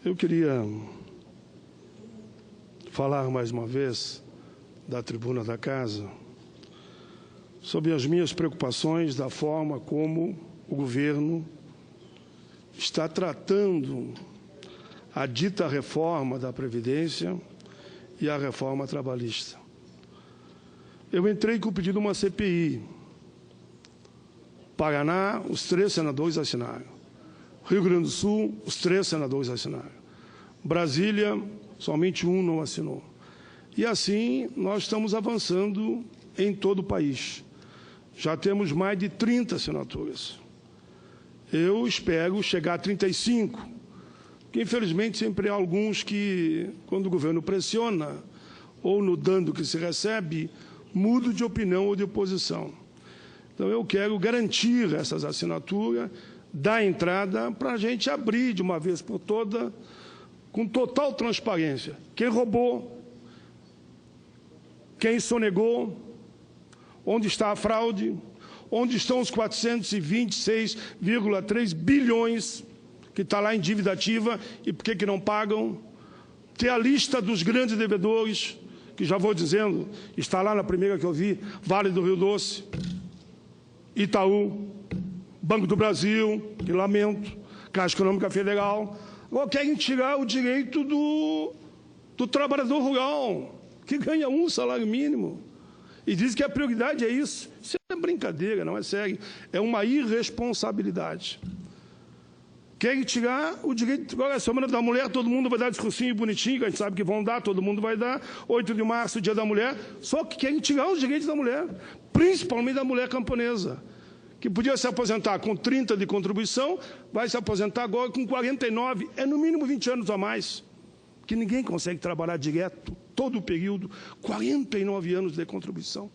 Eu queria falar mais uma vez da tribuna da casa sobre as minhas preocupações da forma como o governo está tratando a dita reforma da Previdência e a reforma trabalhista. Eu entrei com o pedido de uma CPI. Paraná, os 3 senadores assinaram. Rio Grande do Sul, os 3 senadores assinaram. Brasília, somente um não assinou. E assim nós estamos avançando em todo o país. Já temos mais de 30 assinaturas. Eu espero chegar a 35, porque infelizmente sempre há alguns que, quando o governo pressiona, ou no dando que se recebe, mudam de opinião ou de posição. Então eu quero garantir essas assinaturas, dar entrada para a gente abrir de uma vez por toda, com total transparência. Quem roubou, quem sonegou, onde está a fraude, onde estão os 426,3 bilhões que está lá em dívida ativa e por que não pagam, ter a lista dos grandes devedores, que já vou dizendo, está lá na primeira que eu vi, Vale do Rio Doce, Itaú, Banco do Brasil, que lamento, Caixa Econômica Federal. Agora querem tirar o direito do trabalhador rural, que ganha um salário mínimo. E diz que a prioridade é isso. Isso é brincadeira, não é sério. É uma irresponsabilidade. Querem tirar o direito... Agora, a Semana da Mulher, todo mundo vai dar discursinho bonitinho, que a gente sabe que vão dar, todo mundo vai dar. 8 de março, Dia da Mulher. Só que querem tirar os direitos da mulher, principalmente da mulher camponesa, que podia se aposentar com 30 de contribuição, vai se aposentar agora com 49, é no mínimo 20 anos a mais, que ninguém consegue trabalhar direto, todo o período, 49 anos de contribuição.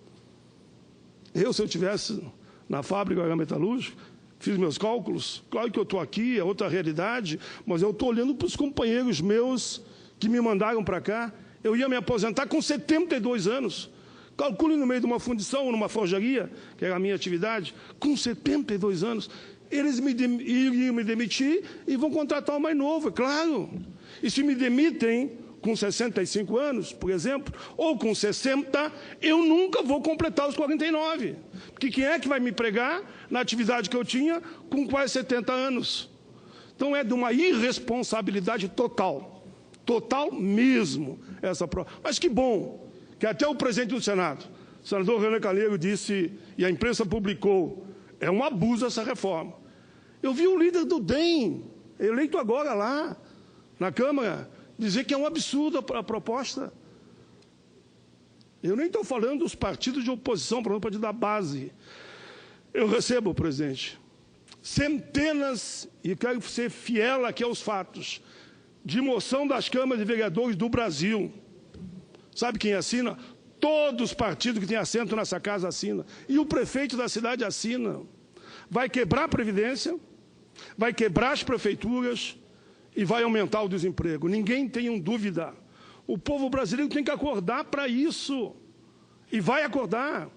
Se eu estivesse na fábrica agrometalúrgica, fiz meus cálculos, claro que eu estou aqui, é outra realidade, mas eu estou olhando para os companheiros meus que me mandaram para cá, eu ia me aposentar com 72 anos. Calcule no meio de uma fundição ou numa forjaria, que era a minha atividade, com 72 anos, eles iriam me demitir e vão contratar o mais novo, é claro. E se me demitem com 65 anos, por exemplo, ou com 60, eu nunca vou completar os 49. Porque quem é que vai me empregar na atividade que eu tinha com quase 70 anos? Então é de uma irresponsabilidade total, total mesmo essa prova. Mas que bom que até o presidente do Senado, o senador Renan Calheiros, disse, e a imprensa publicou, é um abuso essa reforma. Eu vi o líder do DEM, eleito agora lá, na Câmara, dizer que é um absurdo a proposta. Eu nem estou falando dos partidos de oposição, para o partido da base. Eu recebo, presidente, centenas, e quero ser fiel aqui aos fatos, de moção das câmaras de vereadores do Brasil. Sabe quem assina? Todos os partidos que têm assento nessa casa assinam. E o prefeito da cidade assina. Vai quebrar a Previdência, vai quebrar as prefeituras e vai aumentar o desemprego. Ninguém tenha dúvida. O povo brasileiro tem que acordar para isso. E vai acordar.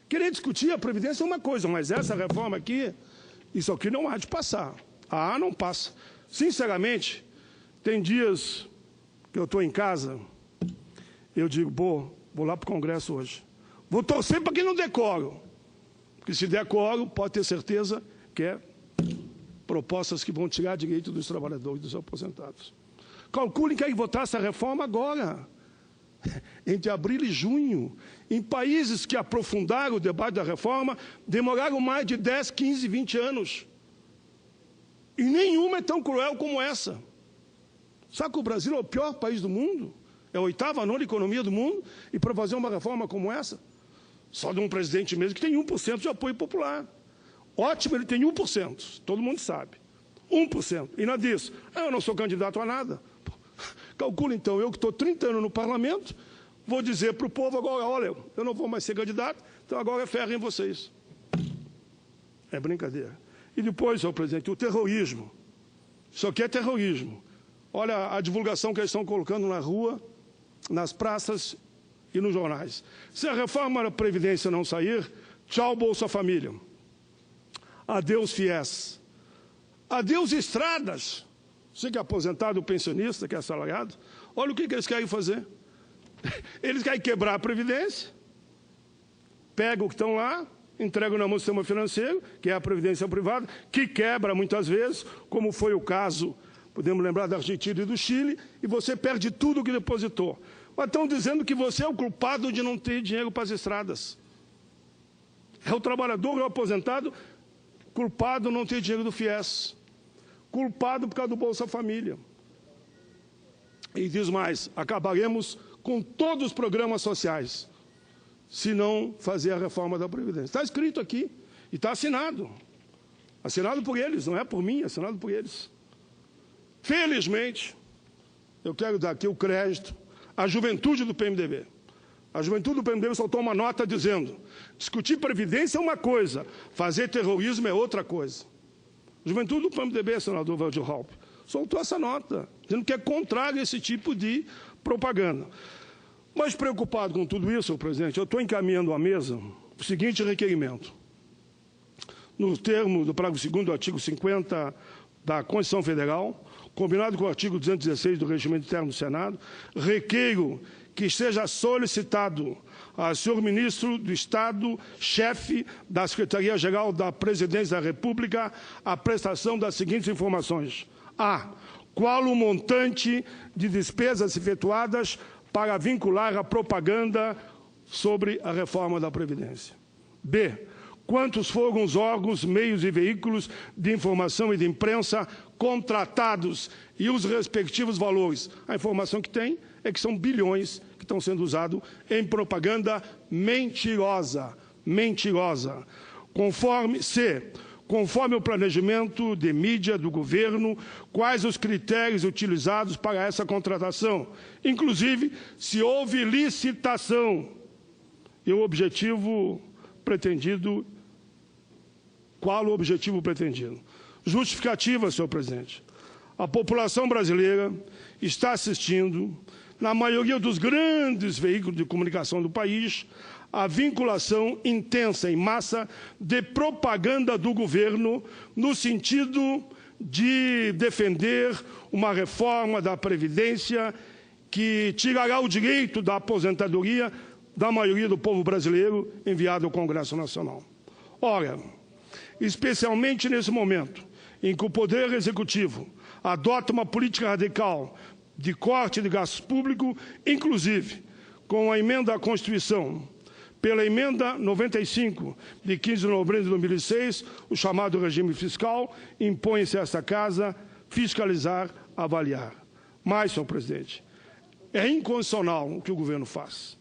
Querer discutir a Previdência é uma coisa, mas essa reforma aqui, isso aqui não há de passar. Não passa. Sinceramente, tem dias que eu estou em casa... Eu digo, vou lá para o Congresso hoje. Vou torcer para que não dê quórum. Porque se der quórum, pode ter certeza que é propostas que vão tirar direito dos trabalhadores, dos aposentados. Calculem que aí votar essa reforma agora, entre abril e junho. Em países que aprofundaram o debate da reforma, demoraram mais de 10, 15, 20 anos. E nenhuma é tão cruel como essa. Sabe que o Brasil é o pior país do mundo? É a 8ª, a 9ª economia do mundo, e para fazer uma reforma como essa, só de um presidente mesmo que tem 1% de apoio popular. Ótimo, ele tem 1%, todo mundo sabe. 1%. E nada disso. Eu não sou candidato a nada. Calcula então, eu que estou 30 anos no parlamento, vou dizer para o povo agora, olha, eu não vou mais ser candidato, então agora é ferro em vocês. É brincadeira. E depois, senhor presidente, o terrorismo. Isso aqui é terrorismo. Olha a divulgação que eles estão colocando na rua, nas praças e nos jornais. Se a reforma da Previdência não sair, tchau Bolsa Família. Adeus FIES. Adeus estradas. Você que é aposentado, pensionista, que é assalariado, olha o que eles querem fazer. Eles querem quebrar a Previdência, pegam o que estão lá, entregam na mão do sistema financeiro, que é a Previdência privada, que quebra muitas vezes, como foi o caso, podemos lembrar da Argentina e do Chile, e você perde tudo o que depositou. Mas estão dizendo que você é o culpado de não ter dinheiro para as estradas. É o trabalhador, é o aposentado, culpado de não ter dinheiro do FIES. Culpado por causa do Bolsa Família. E diz mais, acabaremos com todos os programas sociais, se não fazer a reforma da Previdência. Está escrito aqui, e está assinado. Assinado por eles, não é por mim, é assinado por eles. Felizmente, eu quero dar aqui o crédito à juventude do PMDB. A juventude do PMDB soltou uma nota dizendo: discutir Previdência é uma coisa, fazer terrorismo é outra coisa. A juventude do PMDB, senador Valdir Raupp, soltou essa nota, dizendo que é contrário a esse tipo de propaganda. Mas, preocupado com tudo isso, senhor presidente, eu estou encaminhando à mesa o seguinte requerimento. No termo do parágrafo 2º do artigo 50 da Constituição Federal, combinado com o artigo 216 do Regimento Interno do Senado, requeiro que seja solicitado ao senhor ministro do Estado, chefe da Secretaria-Geral da Presidência da República, a prestação das seguintes informações. A. Qual o montante de despesas efetuadas para vincular a propaganda sobre a reforma da Previdência? B. Quantos foram os órgãos, meios e veículos de informação e de imprensa contratados e os respectivos valores? A informação que tem é que são bilhões que estão sendo usados em propaganda mentirosa. Mentirosa. Conforme o planejamento de mídia do governo, quais os critérios utilizados para essa contratação? Inclusive, se houve licitação e o objetivo pretendido. Qual o objetivo pretendido? Justificativa, senhor presidente. A população brasileira está assistindo, na maioria dos grandes veículos de comunicação do país, a vinculação intensa em massa de propaganda do governo no sentido de defender uma reforma da Previdência que tirará o direito da aposentadoria da maioria do povo brasileiro enviado ao Congresso Nacional. Ora, especialmente nesse momento em que o Poder Executivo adota uma política radical de corte de gastos públicos, inclusive com a emenda à Constituição, pela emenda 95, de 15 de novembro de 2006, o chamado regime fiscal, impõe-se a esta Casa fiscalizar, avaliar. Mas, senhor presidente, é inconstitucional o que o governo faz.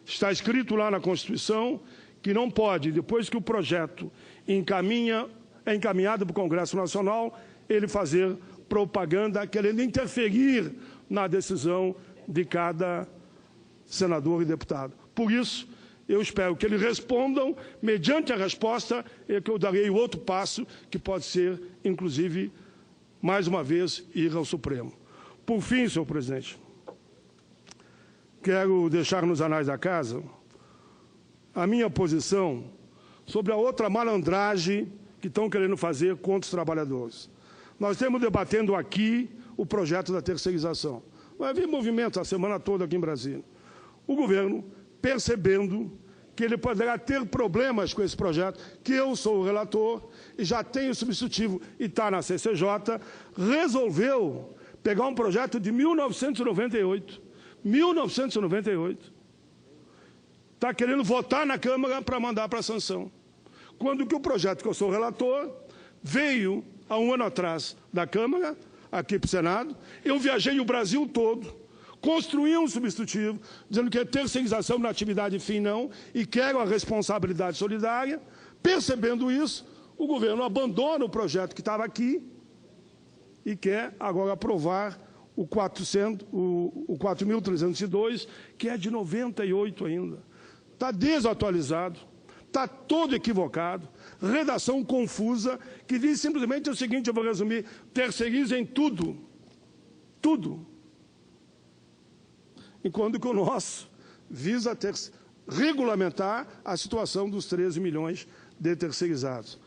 Está escrito lá na Constituição que não pode, depois que o projeto é encaminhado para o Congresso Nacional, ele fazer propaganda querendo interferir na decisão de cada senador e deputado. Por isso, eu espero que eles respondam, mediante a resposta, é que eu darei o outro passo, que pode ser, inclusive, mais uma vez, ir ao Supremo. Por fim, senhor presidente, quero deixar nos anais da Casa a minha posição sobre a outra malandragem que estão querendo fazer contra os trabalhadores. Nós estamos debatendo aqui o projeto da terceirização. Vai haver movimento a semana toda aqui em Brasília. O governo, percebendo que ele poderá ter problemas com esse projeto, que eu sou o relator e já tenho substitutivo e está na CCJ, resolveu pegar um projeto de 1998. 1998. Está querendo votar na Câmara para mandar para a sanção. Quando que o projeto que eu sou relator veio há um ano atrás da Câmara, aqui para o Senado, eu viajei o Brasil todo, construí um substitutivo, dizendo que é terceirização na atividade fim não, e quero a responsabilidade solidária. Percebendo isso, o governo abandona o projeto que estava aqui e quer agora aprovar o 4.302, que é de 98 ainda. Está desatualizado, está todo equivocado, redação confusa, que diz simplesmente o seguinte, eu vou resumir: terceirizem tudo, tudo. Enquanto que o nosso visa regulamentar a situação dos 13 milhões de terceirizados.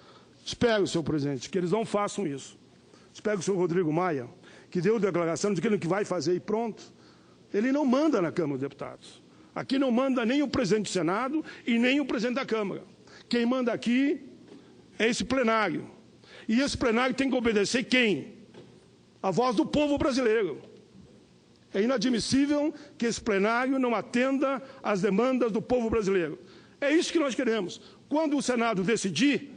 Espero, senhor presidente, que eles não façam isso. Espero que o senhor Rodrigo Maia, que deu declaração dizendo que vai fazer e pronto. Ele não manda na Câmara dos Deputados. Aqui não manda nem o presidente do Senado e nem o presidente da Câmara. Quem manda aqui é esse plenário. E esse plenário tem que obedecer quem? A voz do povo brasileiro. É inadmissível que esse plenário não atenda às demandas do povo brasileiro. É isso que nós queremos. Quando o Senado decidir,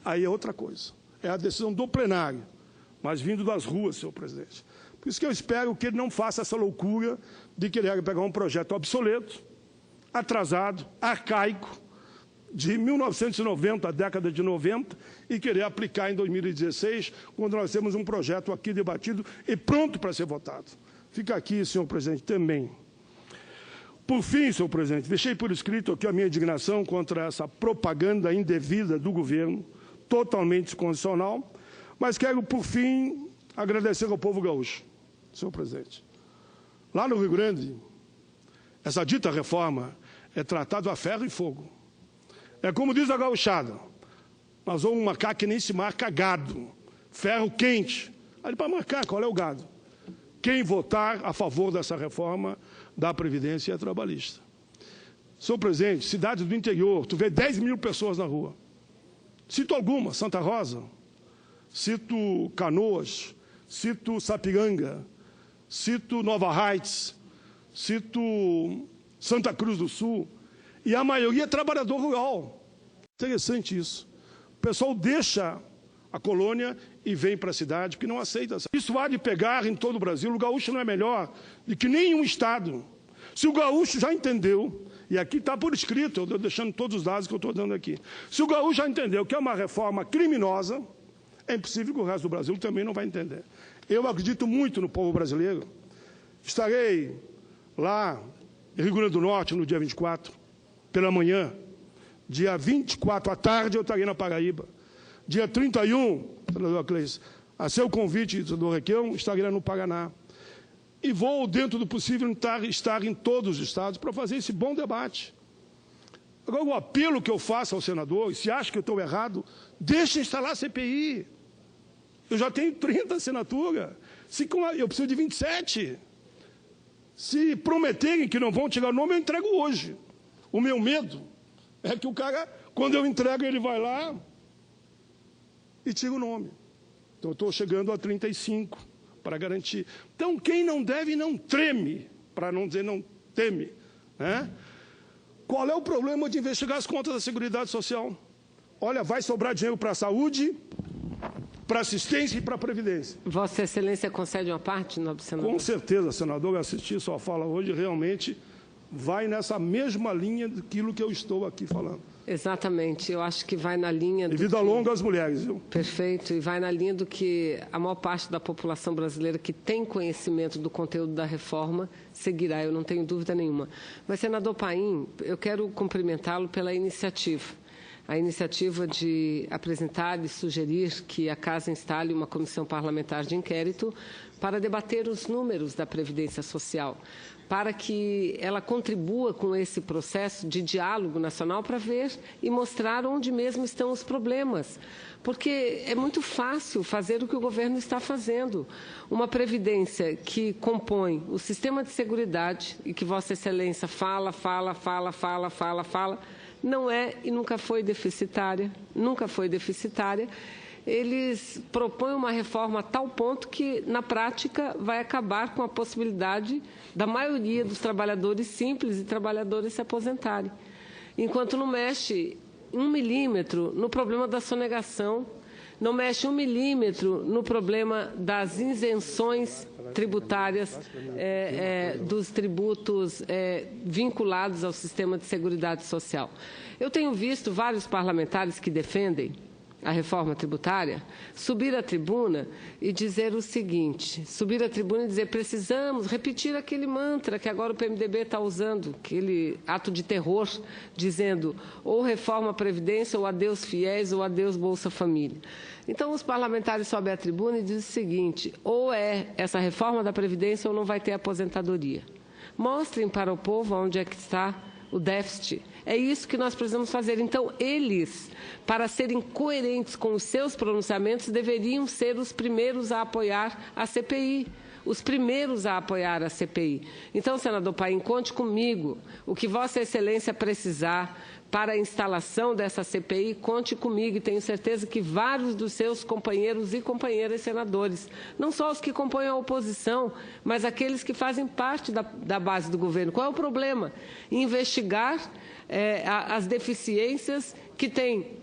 aí é outra coisa. É a decisão do plenário, mas vindo das ruas, senhor presidente. Por isso que eu espero que ele não faça essa loucura de querer pegar um projeto obsoleto, atrasado, arcaico, de 1990, a década de 90, e querer aplicar em 2016, quando nós temos um projeto aqui debatido e pronto para ser votado. Fica aqui, senhor presidente, também. Por fim, senhor presidente, deixei por escrito aqui a minha indignação contra essa propaganda indevida do governo, totalmente desconstitucional, mas quero, por fim, agradecer ao povo gaúcho, senhor presidente. Lá no Rio Grande, essa dita reforma é tratada a ferro e fogo. É como diz a gauchada, nós vamos marcar que nem se marca gado, ferro quente. Aí para marcar qual é o gado? Quem votar a favor dessa reforma da Previdência é trabalhista. Senhor presidente, cidades do interior, tu vê 10 mil pessoas na rua. Cito algumas, Santa Rosa, cito Canoas, cito Sapiranga, cito Nova Heights, cito Santa Cruz do Sul, e a maioria é trabalhador rural. Interessante isso. O pessoal deixa a colônia e vem para a cidade, porque não aceita. Isso há de pegar em todo o Brasil. O gaúcho não é melhor do que nenhum estado. Se o gaúcho já entendeu, e aqui está por escrito, eu estou deixando todos os dados que eu estou dando aqui. Se o gaúcho já entendeu que é uma reforma criminosa, é impossível que o resto do Brasil também não vai entender. Eu acredito muito no povo brasileiro. Estarei lá em Rio Grande do Norte no dia 24, pela manhã. Dia 24 à tarde eu estarei na Paraíba. Dia 31, senador Cleis, a seu convite do Requião, estarei no Paraná. E vou, dentro do possível, estar em todos os estados para fazer esse bom debate. Agora, o apelo que eu faço ao senador, e se acha que eu estou errado, deixe instalar a CPI. Eu já tenho 30 assinaturas. Eu preciso de 27. Se prometerem que não vão tirar o nome, eu entrego hoje. O meu medo é que o cara, quando eu entrego, ele vai lá e tira o nome. Então, eu estou chegando a 35 para garantir. Então, quem não deve, não treme, para não dizer não teme. Né? Qual é o problema de investigar as contas da Seguridade Social? Olha, vai sobrar dinheiro para a saúde, para assistência e para a Previdência. Vossa Excelência concede uma parte, nobre senador? Com certeza, senador, eu assisti sua fala hoje, realmente vai nessa mesma linha daquilo que eu estou aqui falando. Exatamente, eu acho que vai na linha... E vida longa às mulheres, viu? Perfeito, e vai na linha do que a maior parte da população brasileira que tem conhecimento do conteúdo da reforma seguirá, eu não tenho dúvida nenhuma. Mas, senador Paim, eu quero cumprimentá-lo pela iniciativa. A iniciativa de apresentar e sugerir que a Casa instale uma comissão parlamentar de inquérito para debater os números da Previdência Social, para que ela contribua com esse processo de diálogo nacional para ver e mostrar onde mesmo estão os problemas. Porque é muito fácil fazer o que o governo está fazendo. Uma Previdência que compõe o sistema de seguridade e que Vossa Excelência fala, não é e nunca foi deficitária, Eles propõem uma reforma a tal ponto que, na prática, vai acabar com a possibilidade da maioria dos trabalhadores simples e trabalhadores se aposentarem. Enquanto não mexe 1 milímetro no problema da sonegação, não mexe 1 milímetro no problema das isenções tributárias, dos tributos vinculados ao sistema de seguridade social. Eu tenho visto vários parlamentares que defendem a reforma tributária, subir à tribuna e dizer o seguinte, precisamos repetir aquele mantra que agora o PMDB está usando, aquele ato de terror, dizendo ou reforma a Previdência, ou adeus fiéis, ou adeus Bolsa Família. Então, os parlamentares sobem à tribuna e dizem o seguinte, ou é essa reforma da Previdência ou não vai ter aposentadoria. Mostrem para o povo onde é que está o déficit. É isso que nós precisamos fazer. Então, eles, para serem coerentes com os seus pronunciamentos, deveriam ser os primeiros a apoiar a CPI. Os primeiros a apoiar a CPI. Então, senador Paim, conte comigo. O que Vossa Excelência precisar para a instalação dessa CPI, conte comigo, e tenho certeza que vários dos seus companheiros e companheiras senadores, não só os que compõem a oposição, mas aqueles que fazem parte da base do governo. Qual é o problema? Investigar as deficiências que tem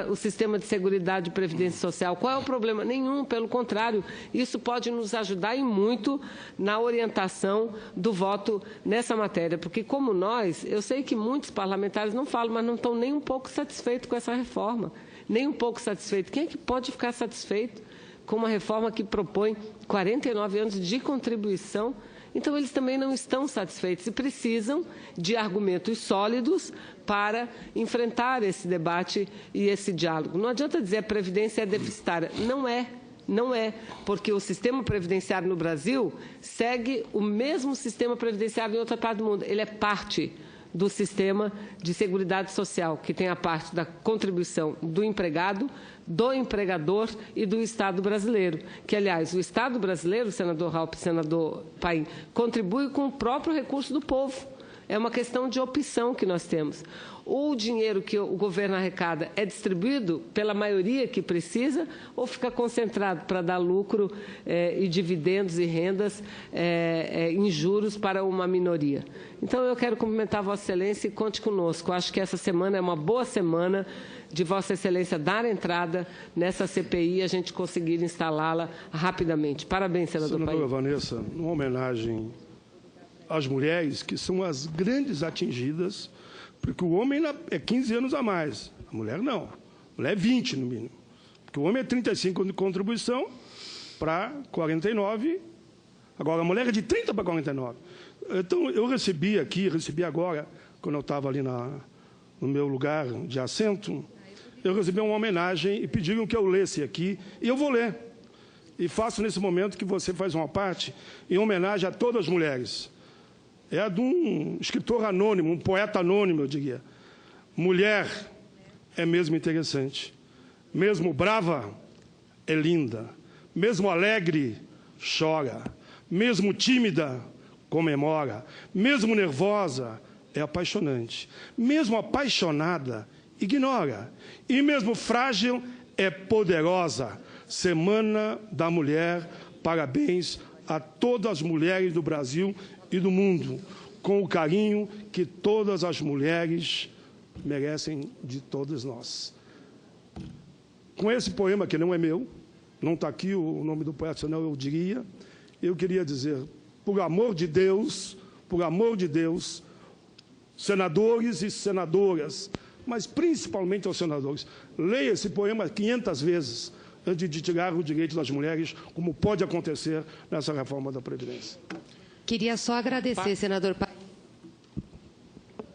o sistema de seguridade e previdência social. Qual é o problema? Nenhum, pelo contrário, isso pode nos ajudar e muito na orientação do voto nessa matéria, porque como nós, eu sei que muitos parlamentares não falam, mas não estão nem um pouco satisfeitos com essa reforma, nem um pouco satisfeitos. Quem é que pode ficar satisfeito com uma reforma que propõe 49 anos de contribuição? Então, eles também não estão satisfeitos e precisam de argumentos sólidos para enfrentar esse debate e esse diálogo. Não adianta dizer que a Previdência é deficitária. Não é. Não é, porque o sistema previdenciário no Brasil segue o mesmo sistema previdenciário em outra parte do mundo. Ele é parte do sistema de seguridade social, que tem a parte da contribuição do empregado, do empregador e do Estado brasileiro. Que, aliás, o Estado brasileiro, senador Raupp e senador Paim, contribui com o próprio recurso do povo. É uma questão de opção que nós temos. Ou o dinheiro que o governo arrecada é distribuído pela maioria que precisa, ou fica concentrado para dar lucro e dividendos e rendas em juros para uma minoria. Então, eu quero cumprimentar Vossa Excelência e conte conosco. Acho que essa semana é uma boa semana de Vossa Excelência dar entrada nessa CPI e a gente conseguir instalá-la rapidamente. Parabéns, senador Paim. Senadora Vanessa, uma homenagem às mulheres, que são as grandes atingidas, porque o homem é 15 anos a mais, a mulher não. A mulher é 20, no mínimo. Porque o homem é 35 de contribuição para 49, agora a mulher é de 30 para 49. Então, eu recebi agora, quando eu estava ali no meu lugar de assento, eu recebi uma homenagem e pediram que eu lesse aqui, e eu vou ler. E faço nesse momento que você faz uma parte em homenagem a todas as mulheres. É de um escritor anônimo, um poeta anônimo, eu diria. Mulher é mesmo interessante. Mesmo brava, é linda. Mesmo alegre, chora. Mesmo tímida, comemora. Mesmo nervosa, é apaixonante. Mesmo apaixonada, ignora. E mesmo frágil, é poderosa. Semana da Mulher, parabéns a todas as mulheres do Brasil e do mundo, com o carinho que todas as mulheres merecem de todos nós. Com esse poema, que não é meu, não está aqui o nome do poeta, senão eu diria, eu queria dizer, por amor de Deus, senadores e senadoras, mas principalmente aos senadores, leia esse poema 500 vezes antes de tirar o direito das mulheres, como pode acontecer nessa reforma da Previdência. Queria só agradecer, senador Paim.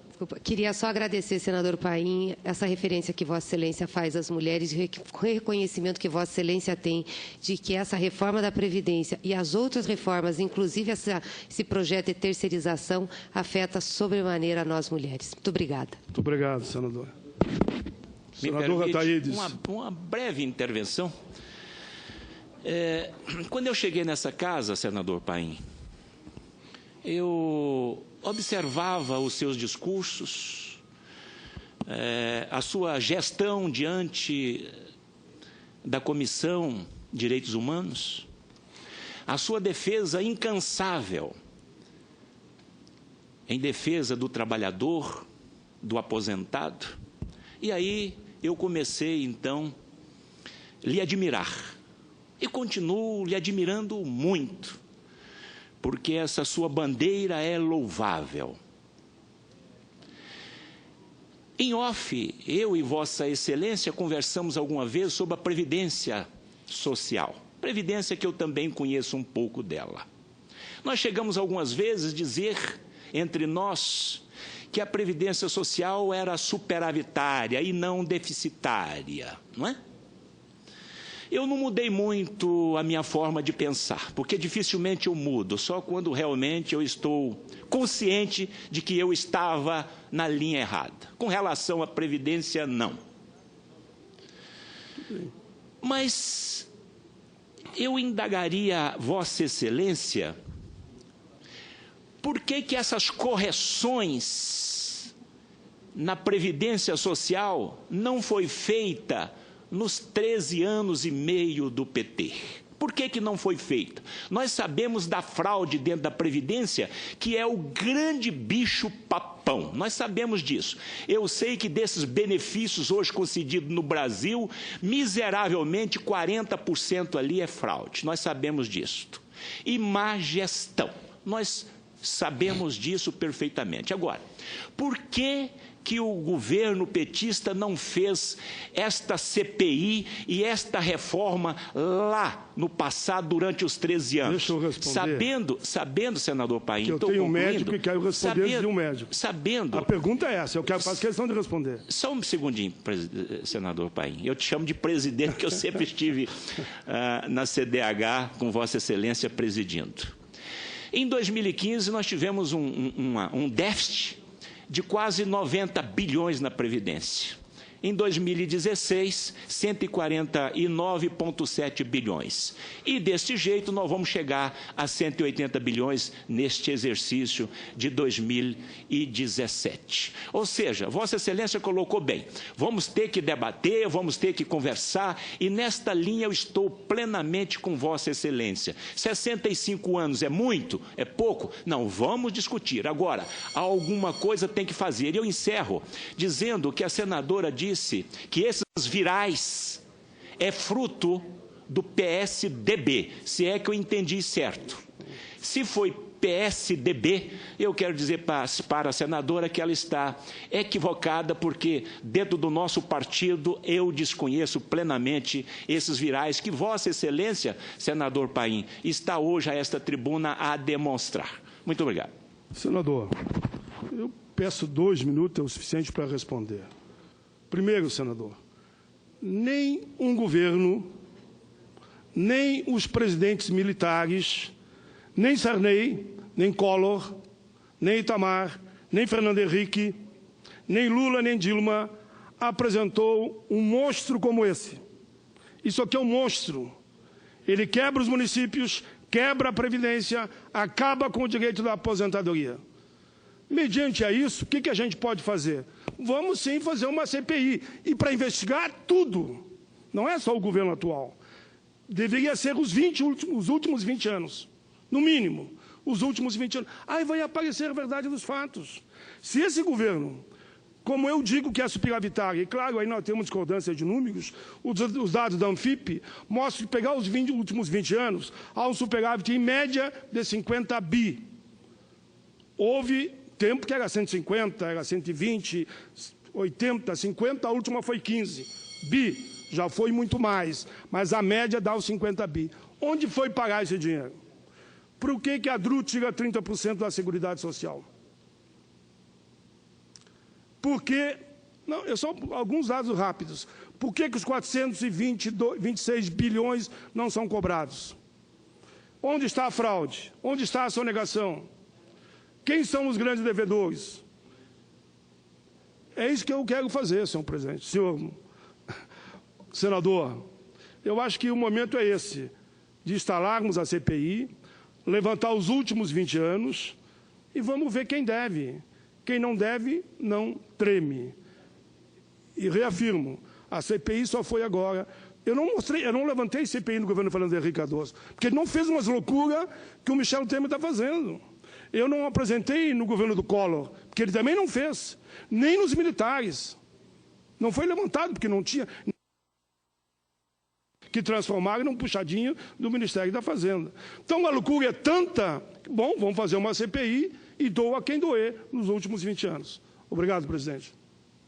Desculpa. Queria só agradecer, senador Paim, essa referência que Vossa Excelência faz às mulheres, o reconhecimento que Vossa Excelência tem de que essa reforma da Previdência e as outras reformas, inclusive esse projeto de terceirização, afeta sobremaneira a nós mulheres. Muito obrigada. Muito obrigado, senadora. Senadora Thaídes. Uma breve intervenção. Quando eu cheguei nessa casa, senador Paim, eu observava os seus discursos, a sua gestão diante da Comissão de Direitos Humanos, a sua defesa incansável em defesa do trabalhador, do aposentado. E aí eu comecei, então, lhe admirar. E continuo lhe admirando muito, porque essa sua bandeira é louvável. Em off, eu e Vossa Excelência conversamos alguma vez sobre a Previdência Social. Previdência que eu também conheço um pouco dela. Nós chegamos algumas vezes a dizer, entre nós, que a Previdência Social era superavitária e não deficitária, não é? Eu não mudei muito a minha forma de pensar, porque dificilmente eu mudo, só quando realmente eu estou consciente de que eu estava na linha errada. Com relação à Previdência, não. Mas eu indagaria Vossa Excelência por que essas correções na Previdência Social não foi feita nos 13 anos e meio do PT. Por que não foi feita? Nós sabemos da fraude dentro da Previdência, que é o grande bicho papão. Nós sabemos disso. Eu sei que desses benefícios hoje concedidos no Brasil, miseravelmente 40% ali é fraude. Nós sabemos disso. E má gestão. Nós sabemos disso perfeitamente. Agora, por que o governo petista não fez esta CPI e esta reforma lá no passado, durante os 13 anos? Deixa eu responder. Sabendo, senador Paim, que eu tenho um médico e quero responder de um médico. Sabendo. A pergunta é essa, eu faço questão de responder. Só um segundinho, senador Paim. Eu te chamo de presidente, que eu sempre estive na CDH com Vossa Excelência presidindo. Em 2015, nós tivemos um déficit de quase 90 bilhões na Previdência. Em 2016, 149,7 bilhões. E, deste jeito, nós vamos chegar a 180 bilhões neste exercício de 2017. Ou seja, Vossa Excelência colocou bem. Vamos ter que debater, vamos ter que conversar, e nesta linha eu estou plenamente com Vossa Excelência. 65 anos é muito? É pouco? Não, vamos discutir. Agora, alguma coisa tem que fazer. E eu encerro dizendo que a senadora disse que esses virais é fruto do PSDB, se é que eu entendi certo. Se foi PSDB, eu quero dizer para a senadora que ela está equivocada, porque dentro do nosso partido eu desconheço plenamente esses virais que Vossa Excelência, senador Paim, está hoje a esta tribuna a demonstrar. Muito obrigado. Senador, eu peço 2 minutos, é o suficiente para responder. Primeiro, senador, nem um governo, nem os presidentes militares, nem Sarney, nem Collor, nem Itamar, nem Fernando Henrique, nem Lula, nem Dilma apresentou um monstro como esse. Isso aqui é um monstro. Ele quebra os municípios, quebra a Previdência, acaba com o direito da aposentadoria. Mediante a isso, o que a gente pode fazer? Vamos sim fazer uma CPI, e para investigar tudo, não é só o governo atual. Deveria ser os últimos 20 anos, no mínimo, os últimos 20 anos. Aí vai aparecer a verdade dos fatos. Se esse governo, como eu digo que é superavitário, e claro, aí nós temos discordância de números, os dados da Anfip mostram que pegar os últimos 20 anos, há um superávit em média de 50 bi. Houve tempo que era 150, era 120, 80, 50, a última foi 15 bi, já foi muito mais, mas a média dá os 50 bi. Onde foi parar esse dinheiro? Por que a DRU tira 30% da Seguridade Social? Por que, não, só alguns dados rápidos, por que os 426 bilhões não são cobrados? Onde está a fraude? Onde está a sonegação? Quem são os grandes devedores? É isso que eu quero fazer, senhor presidente. Senhor senador, eu acho que o momento é esse, de instalarmos a CPI, levantar os últimos 20 anos e vamos ver quem deve. Quem não deve, não treme. E reafirmo, a CPI só foi agora. Eu não levantei CPI no governo Fernando Henrique Cardoso, porque ele não fez umas loucuras que o Michel Temer está fazendo. Eu não apresentei no governo do Collor, porque ele também não fez, nem nos militares. Não foi levantado, porque não tinha que transformaram num puxadinho do Ministério da Fazenda. Então, a loucura é tanta, bom, vamos fazer uma CPI e doa quem doer nos últimos 20 anos. Obrigado, presidente.